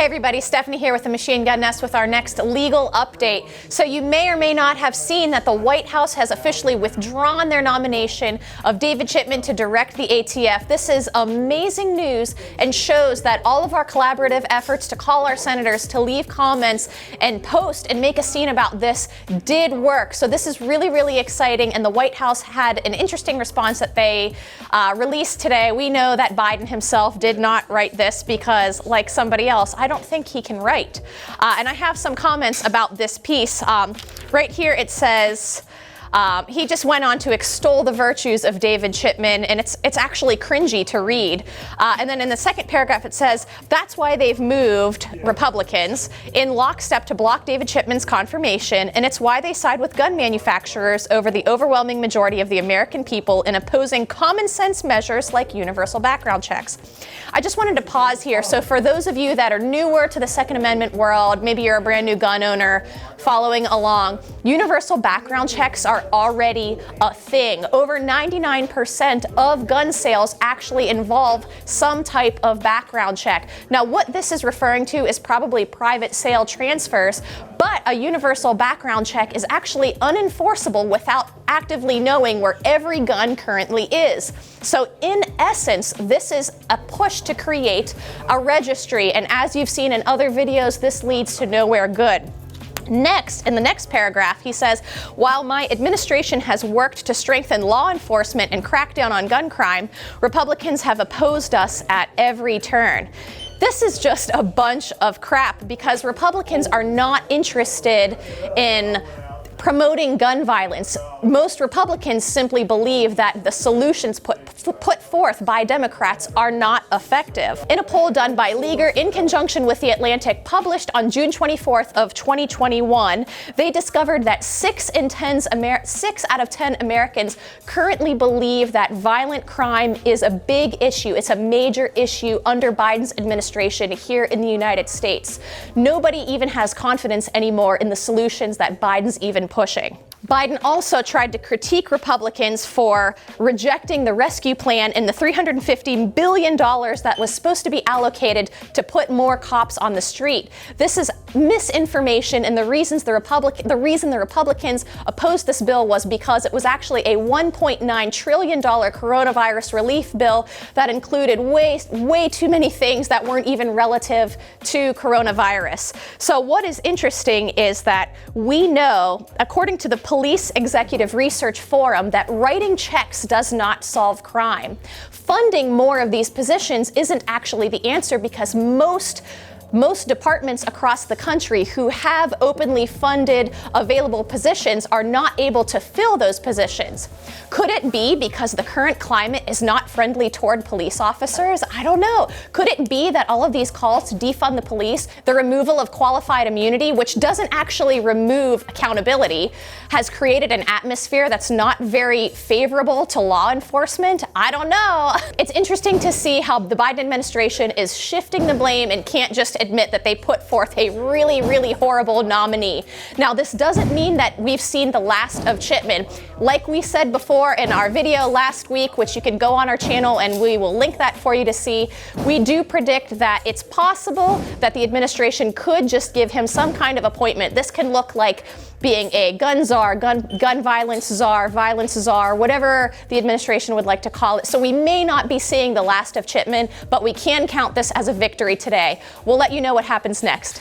Hey everybody, Stephanie here with the Machine Gun Nest with our next legal update. So you may or may not have seen that the White House has officially withdrawn their nomination of David Chipman to direct the ATF. This is amazing news and shows that all of our collaborative efforts to call our senators to leave comments and post and make a scene about this did work. So this is really, really exciting, and the White House had an interesting response that they released today. We know that Biden himself did not write this because, like somebody else, I don't think he can write. And I have some comments about this piece. Right here it says, he just went on to extol the virtues of David Chipman, and it's actually cringy to read. And then in the second paragraph it says, that's why they've moved, Republicans, in lockstep to block David Chipman's confirmation, and it's why they side with gun manufacturers over the overwhelming majority of the American people in opposing common sense measures like universal background checks. I just wanted to pause here. So for those of you that are newer to the Second Amendment world, maybe you're a brand new gun owner following along, universal background checks are already a thing. Over 99% of gun sales actually involve some type of background check. Now, what this is referring to is probably private sale transfers, but a universal background check is actually unenforceable without actively knowing where every gun currently is. So in essence, this is a push to create a registry, and as you've seen in other videos, this leads to nowhere good. Next, in the next paragraph, he says, while my administration has worked to strengthen law enforcement and crack down on gun crime, Republicans have opposed us at every turn. This is just a bunch of crap because Republicans are not interested in promoting gun violence. Most Republicans simply believe that the solutions put forth by Democrats are not effective. In a poll done by Leaguer in conjunction with The Atlantic, published on June 24th of 2021, they discovered that 6 out of 10 Americans currently believe that violent crime is a big issue. It's a major issue under Biden's administration here in the United States. Nobody even has confidence anymore in the solutions that Biden's even pushing. Biden also tried to critique Republicans for rejecting the rescue plan and the $350 billion that was supposed to be allocated to put more cops on the street. This is misinformation, and the reason the Republicans opposed this bill was because it was actually a $1.9 trillion coronavirus relief bill that included way too many things that weren't even relative to coronavirus. So what is interesting is that we know, according to the Police Executive Research Forum, that writing checks does not solve crime. Funding more of these positions isn't actually the answer because most departments across the country who have openly funded available positions are not able to fill those positions. Could it be because the current climate is not friendly toward police officers? I don't know. Could it be that all of these calls to defund the police, the removal of qualified immunity, which doesn't actually remove accountability, has created an atmosphere that's not very favorable to law enforcement? I don't know. It's interesting to see how the Biden administration is shifting the blame and can't just admit that they put forth a really, really horrible nominee. Now, this doesn't mean that we've seen the last of Chipman. Like we said before in our video last week, which you can go on our channel and we will link that for you to see, we do predict that it's possible that the administration could just give him some kind of appointment. This can look like being a gun czar, gun violence czar, whatever the administration would like to call it. So we may not be seeing the last of Chipman, but we can count this as a victory today. We'll let you know what happens next.